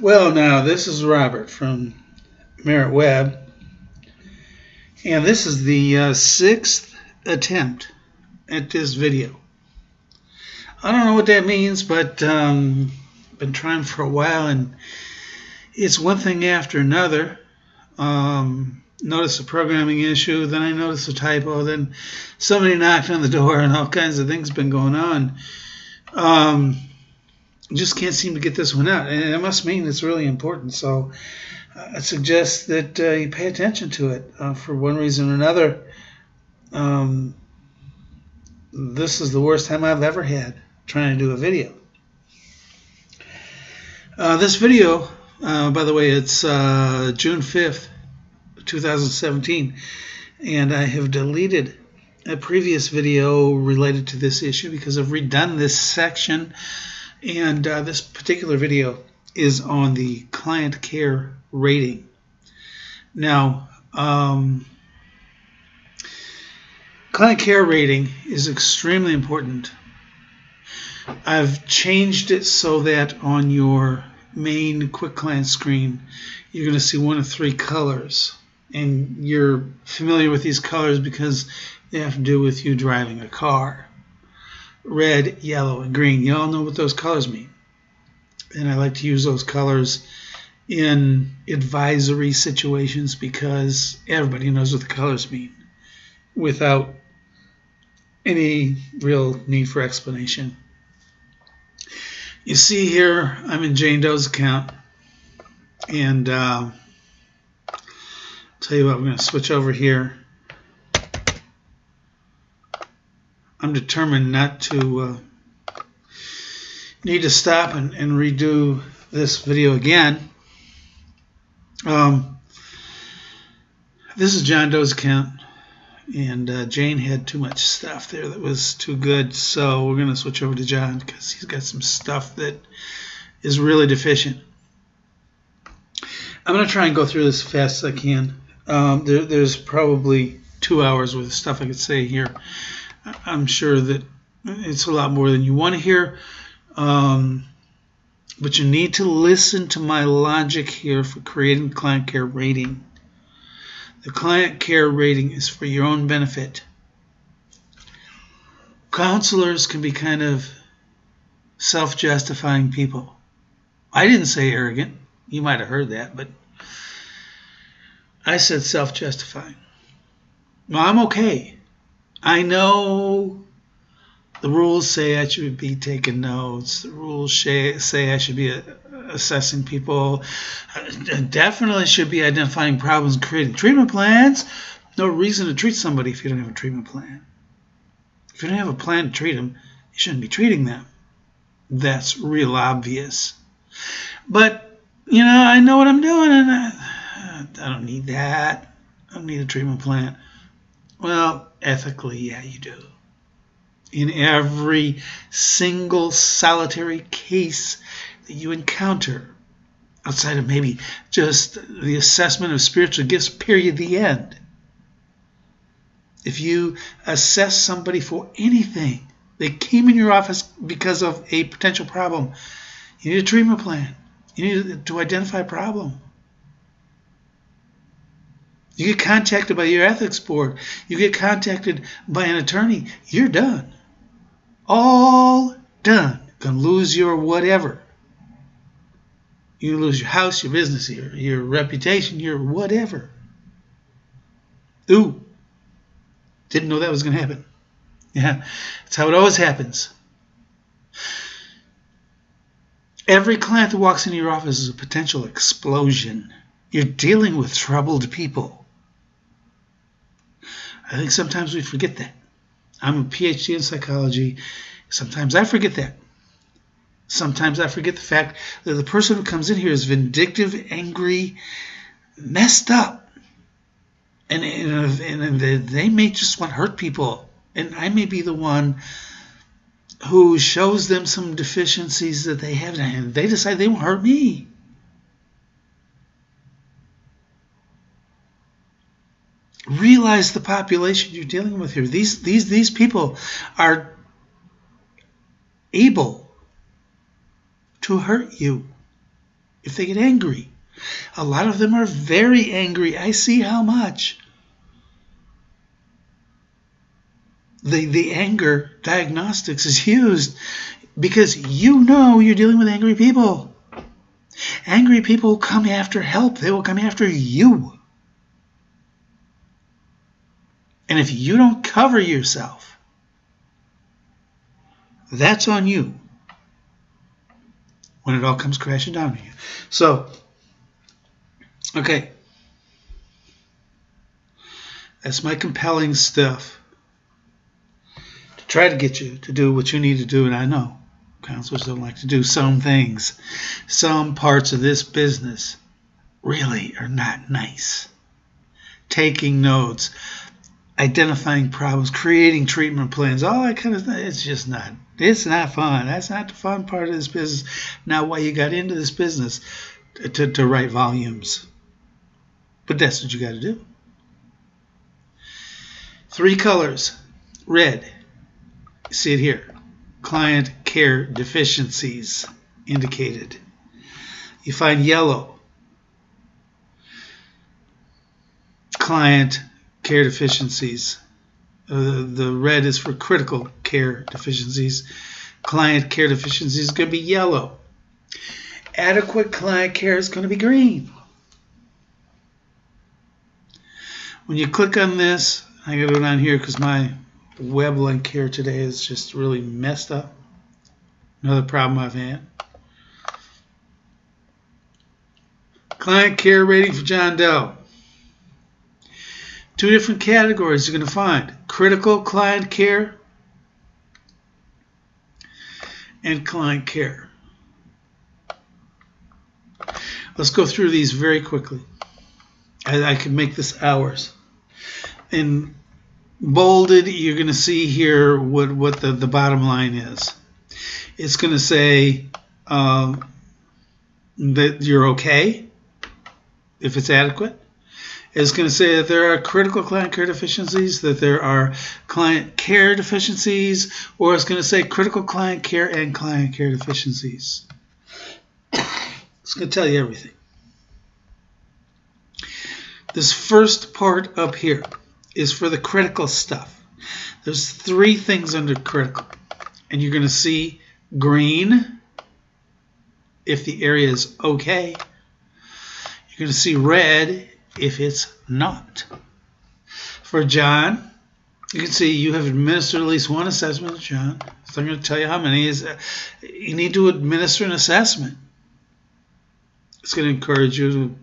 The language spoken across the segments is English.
Well, now, this is Robert from Merritt Web, and this is the sixth attempt at this video. I don't know what that means, but been trying for a while, and it's one thing after another. Notice a programming issue, then I notice a typo, then somebody knocked on the door, and all kinds of things been going on. Just can't seem to get this one out, and it must mean it's really important. So I suggest that you pay attention to it for one reason or another. This is the worst time I've ever had trying to do a video. This video, by the way, it's June 5th, 2017, and I have deleted a previous video related to this issue because I've redone this section, and this particular video is on the client care rating. Now, client care rating is extremely important. I've changed it so that on your main quick client screen, you're going to see one of three colors. And you're familiar with these colors because they have to do with you driving a car. Red, yellow, and green. You all know what those colors mean. And I like to use those colors in advisory situations because everybody knows what the colors mean without any real need for explanation. You see here, I'm in Jane Doe's account, and I'll tell you what, I'm going to switch over here. I'm determined not to need to stop and redo this video again. This is John Doe's account, and Jane had too much stuff there that was too good, so we're going to switch over to John because he's got some stuff that is really deficient. I'm going to try and go through this as fast as I can. There's probably 2 hours worth of stuff I could say here. I'm sure that it's a lot more than you want to hear, but you need to listen to my logic here for creating client care rating. The client care rating is for your own benefit. Counselors can be kind of self-justifying people. I didn't say arrogant. You might have heard that, but I said self-justifying. Well, I'm okay. I know the rules say I should be taking notes. The rules say I should be assessing people. I definitely should be identifying problems and creating treatment plans. No reason to treat somebody if you don't have a treatment plan. If you don't have a plan to treat them, you shouldn't be treating them. That's real obvious. But, you know, I know what I'm doing, and I don't need that. I don't need a treatment plan. Well, ethically, yeah, you do. In every single solitary case that you encounter, outside of maybe just the assessment of spiritual gifts, period, the end. If you assess somebody for anything, they came in your office because of a potential problem, you need a treatment plan. You need to identify a problem. You get contacted by your ethics board. You get contacted by an attorney. You're done. All done. You're going to lose your whatever. You lose your house, your business, your reputation, your whatever. Ooh. Didn't know that was going to happen. Yeah, that's how it always happens. Every client that walks into your office is a potential explosion. You're dealing with troubled people. I think sometimes we forget that. I'm a PhD in psychology. Sometimes I forget that. Sometimes I forget the fact that the person who comes in here is vindictive, angry, messed up. And they may just want to hurt people. And I may be the one who shows them some deficiencies that they have, and they decide they won't hurt me. Realize the population you're dealing with here. These people are able to hurt you if they get angry. A lot of them are very angry. I see how much. The anger diagnostics is used because you know you're dealing with angry people. Angry people come after help. They will come after you. And if you don't cover yourself, that's on you when it all comes crashing down to you. So, okay. That's my compelling stuff to try to get you to do what you need to do. And I know counselors don't like to do some things. Some parts of this business really are not nice. Taking notes, identifying problems, creating treatment plans, all that kind of stuff. It's not fun. That's not the fun part of this business. Now, why you got into this business to write volumes. But that's what you got to do. 3 colors. Red. See it here. Client care deficiencies indicated. You find yellow. Client care deficiencies. The red is for critical care deficiencies. Client care deficiencies is going to be yellow. Adequate client care is going to be green. When you click on this, I got to go down here because my web link here today is just really messed up. Another problem I've had. Client care rating for John Doe. 2 different categories you're going to find. Critical client care and client care. Let's go through these very quickly. I could make this hours. In bolded, you're going to see here what the bottom line is. It's going to say that you're okay if it's adequate. It's going to say that there are critical client care deficiencies, that there are client care deficiencies, or it's going to say critical client care and client care deficiencies. It's going to tell you everything. This first part up here is for the critical stuff. There's 3 things under critical. And you're going to see green if the area is okay. You're going to see red if it's not. For John, you can see you have administered at least 1 assessment to John. So I'm going to tell you how many. You need to administer an assessment. It's going to encourage you to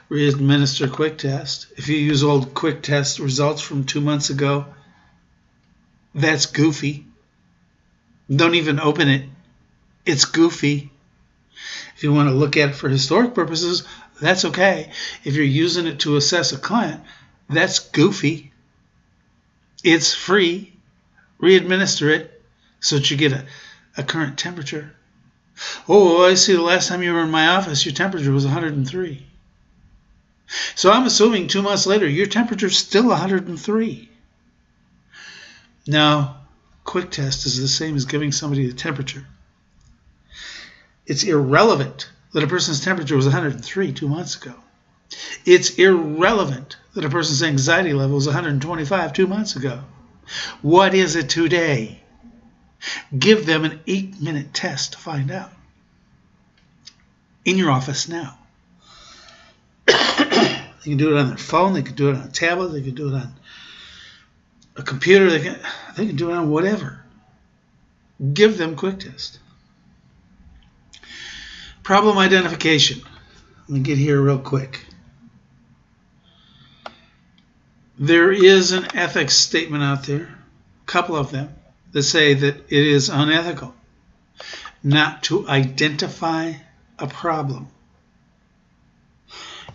re-administer quick test. If you use old quick test results from 2 months ago, that's goofy. Don't even open it. It's goofy. If you want to look at it for historic purposes, that's okay. If you're using it to assess a client, that's goofy. It's free. Re-administer it so that you get a current temperature. Oh, I see the last time you were in my office, your temperature was 103. So I'm assuming 2 months later, your temperature's still 103. Now, quick test is the same as giving somebody the temperature. It's irrelevant that a person's temperature was 103 2 months ago. It's irrelevant that a person's anxiety level was 125 2 months ago. What is it today? Give them an 8-minute test to find out. In your office now. They can do it on their phone. They can do it on a tablet. They can do it on a computer. They can do it on whatever. Give them quick test. Problem identification. Let me get here real quick. There is an ethics statement out there, a couple of them, that say that it is unethical not to identify a problem.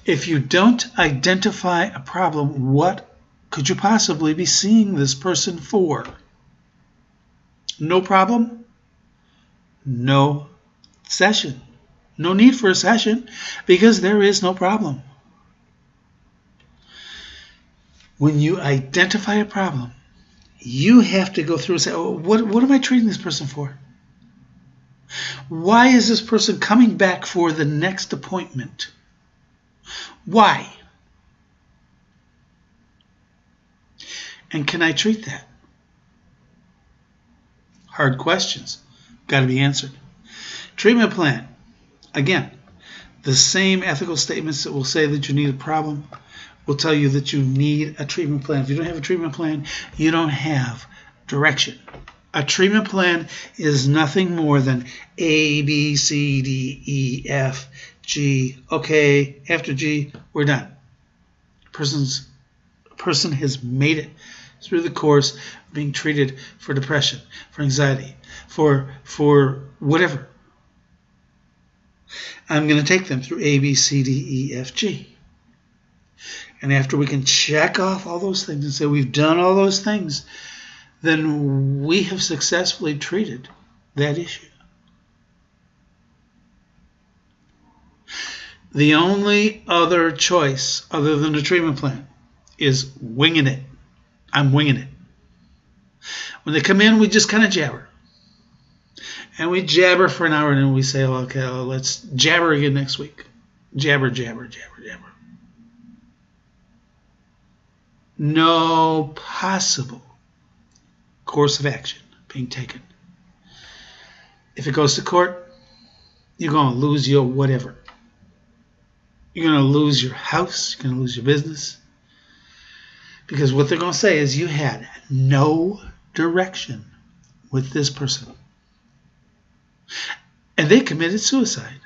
If you don't identify a problem, what could you possibly be seeing this person for? No problem? No session. No need for a session because there is no problem. When you identify a problem, you have to go through and say, oh, what am I treating this person for? Why is this person coming back for the next appointment? Why? And can I treat that? Hard questions. Got to be answered. Treatment plan. Again, the same ethical statements that will say that you need a problem will tell you that you need a treatment plan. If you don't have a treatment plan, you don't have direction. A treatment plan is nothing more than A, B, C, D, E, F, G. Okay, after G, we're done. A person has made it through the course of being treated for depression, for anxiety, for whatever. I'm going to take them through A, B, C, D, E, F, G. And after we can check off all those things and say we've done all those things, then we have successfully treated that issue. The only other choice other than a treatment plan is winging it. I'm winging it. When they come in, we just kind of jabber. And we jabber for an hour, and then we say, okay, well, let's jabber again next week. Jabber, jabber, jabber, jabber. No possible course of action being taken. If it goes to court, you're going to lose your whatever. You're going to lose your house. You're going to lose your business. Because what they're going to say is you had no direction with this person. And they committed suicide.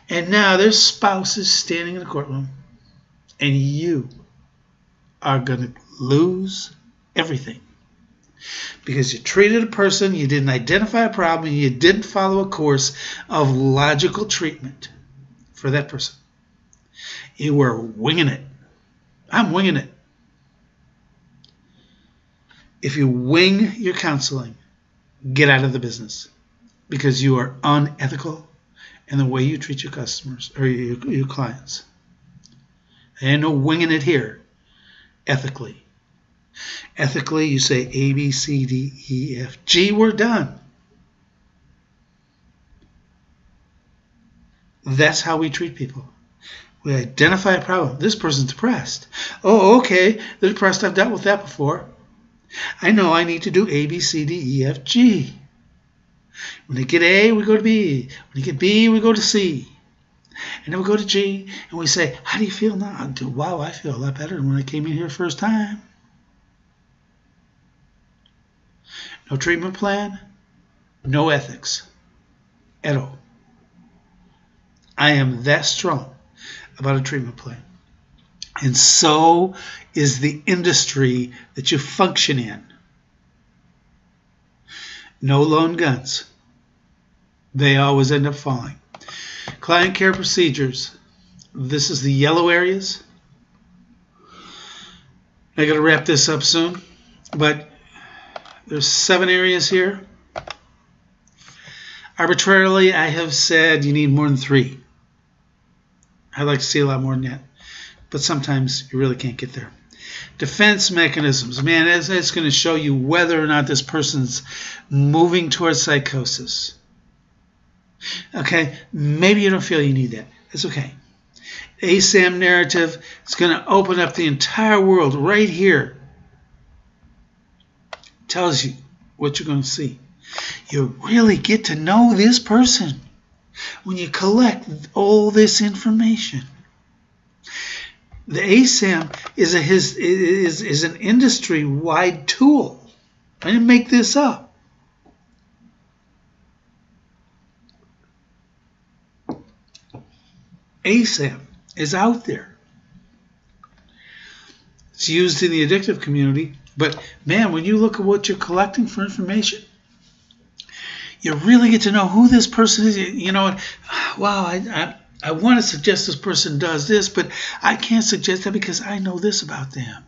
And now their spouse is standing in the courtroom. And you are going to lose everything. Because you treated a person, you didn't identify a problem, you didn't follow a course of logical treatment for that person. You were winging it. I'm winging it. If you wing your counseling, get out of the business. Because you are unethical in the way you treat your customers or your clients. There ain't no winging it here. Ethically. Ethically, you say A, B, C, D, E, F, G, we're done. That's how we treat people. We identify a problem. This person's depressed. Oh, okay, they're depressed. I've dealt with that before. I know I need to do A, B, C, D, E, F, G. When they get A, we go to B. When they get B, we go to C. And then we go to G, and we say, how do you feel now? Wow, I feel a lot better than when I came in here first time. No treatment plan, no ethics at all. I am that strong about a treatment plan. And so is the industry that you function in. No lone guns. They always end up falling. Client care procedures. This is the yellow areas. I got to wrap this up soon, but there's 7 areas here. Arbitrarily, I have said you need more than 3. I'd like to see a lot more than that, but sometimes you really can't get there. Defense mechanisms. Man, it's going to show you whether or not this person's moving towards psychosis. Okay, maybe you don't feel you need that. It's okay. ACM Narrative is going to open up the entire world right here. Tells you what you're going to see. You really get to know this person when you collect all this information. The ACM is an industry-wide tool. I didn't make this up. ACM is out there. It's used in the addictive community, but man, when you look at what you're collecting for information, you really get to know who this person is. You know, wow, I want to suggest this person does this, but I can't suggest that because I know this about them.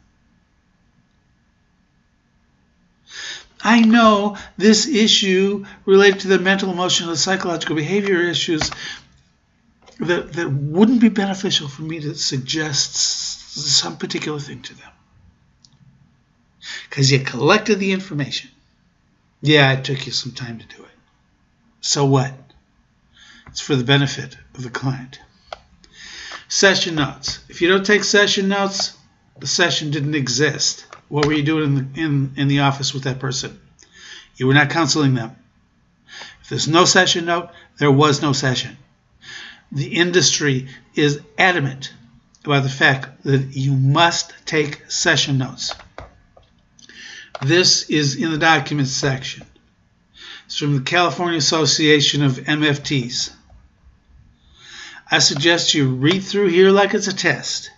I know this issue related to the mental, emotional, and psychological behavior issues that wouldn't be beneficial for me to suggest some particular thing to them. Because you collected the information. Yeah, it took you some time to do it. So what? It's for the benefit of the client. Session notes. If you don't take session notes, the session didn't exist. What were you doing in the office with that person? You were not counseling them. If there's no session note, there was no session. The industry is adamant about the fact that you must take session notes. This is in the documents section. It's from the California Association of MFTs. I suggest you read through here like it's a test.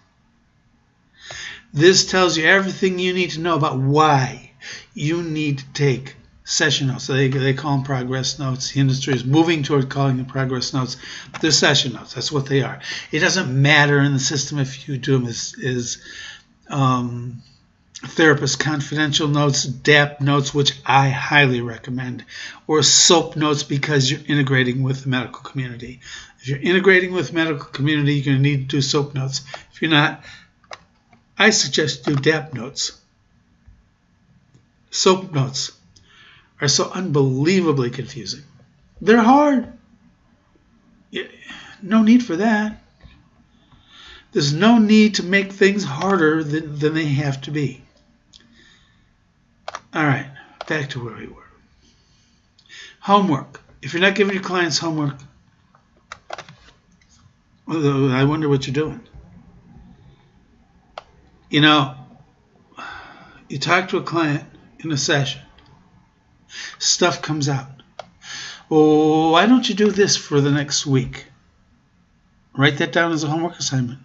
This tells you everything you need to know about why you need to take session notes. So they call them progress notes. The industry is moving toward calling them progress notes. They're session notes. That's what they are. It doesn't matter in the system if you do them as therapist confidential notes, DAP notes, which I highly recommend, or SOAP notes because you're integrating with the medical community. If you're integrating with the medical community, you're going to need to do SOAP notes. If you're not, I suggest do DAP notes. SOAP notes are so unbelievably confusing. They're hard. No need for that. There's no need to make things harder than they have to be. All right, back to where we were. Homework. If you're not giving your clients homework, well, I wonder what you're doing. You know, you talk to a client in a session, stuff comes out. Oh, why don't you do this for the next week? Write that down as a homework assignment.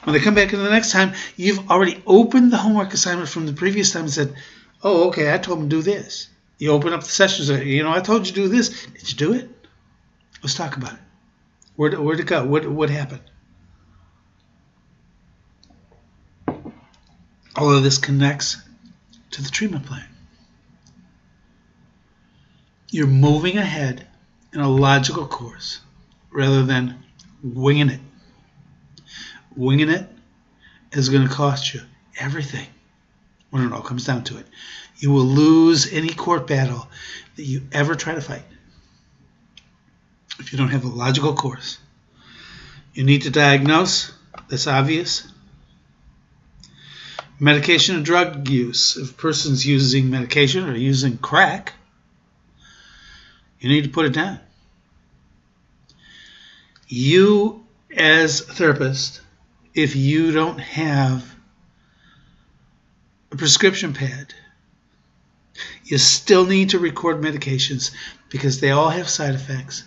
When they come back in the next time, you've already opened the homework assignment from the previous time and said, oh, okay, I told them to do this. You open up the sessions. You know, I told you to do this. Did you do it? Let's talk about it. Where'd it go? What happened? All of this connects to the treatment plan. You're moving ahead in a logical course rather than winging it. Winging it is going to cost you everything when it all comes down to it. You will lose any court battle that you ever try to fight if you don't have a logical course. You need to diagnose. That's obvious. Medication and drug use. If a person's using medication or using crack, you need to put it down. You, as a therapist, if you don't have a prescription pad, you still need to record medications because they all have side effects.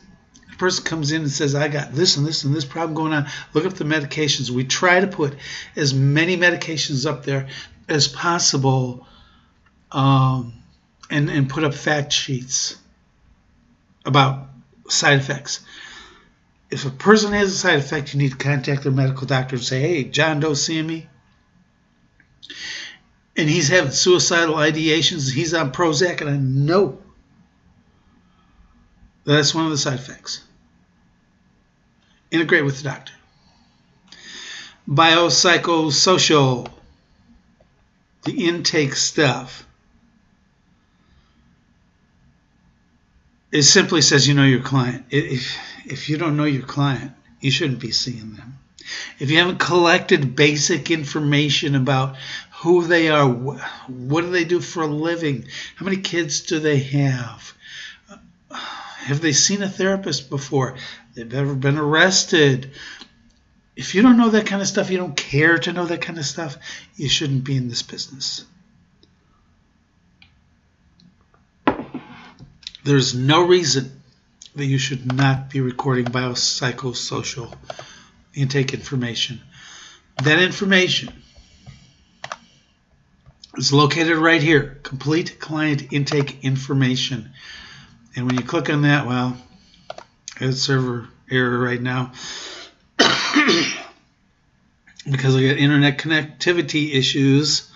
If a person comes in and says, I got this and this and this problem going on, look up the medications. We try to put as many medications up there as possible and put up fact sheets about side effects. If a person has a side effect, you need to contact their medical doctor and say, hey, John Doe's seeing me, and he's having suicidal ideations, he's on Prozac, and I know that's one of the side effects. Integrate with the doctor. Biopsychosocial, the intake stuff. It simply says you know your client. If you don't know your client, you shouldn't be seeing them. If you haven't collected basic information about who they are, what do they do for a living, how many kids do they have they seen a therapist before, they've ever been arrested. If you don't know that kind of stuff, you don't care to know that kind of stuff, you shouldn't be in this business. There's no reason that you should not be recording biopsychosocial intake information. That information is located right here, complete client intake information. And when you click on that, well, it's server error right now because I got internet connectivity issues.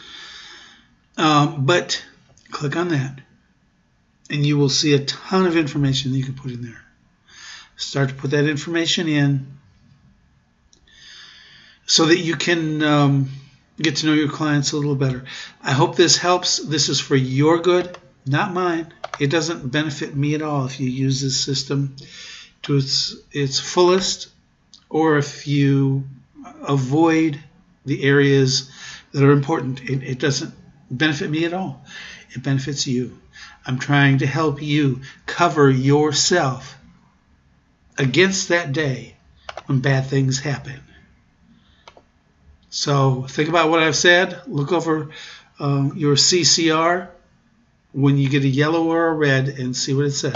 But click on that, and you will see a ton of information that you can put in there. Start to put that information in so that you can get to know your clients a little better. I hope this helps. This is for your good. not mine. It doesn't benefit me at all if you use this system to its fullest, or if you avoid the areas that are important. It doesn't benefit me at all. It benefits you. I'm trying to help you cover yourself against that day when bad things happen. So think about what I've said. Look over your CCR when you get a yellow or a red and see what it says.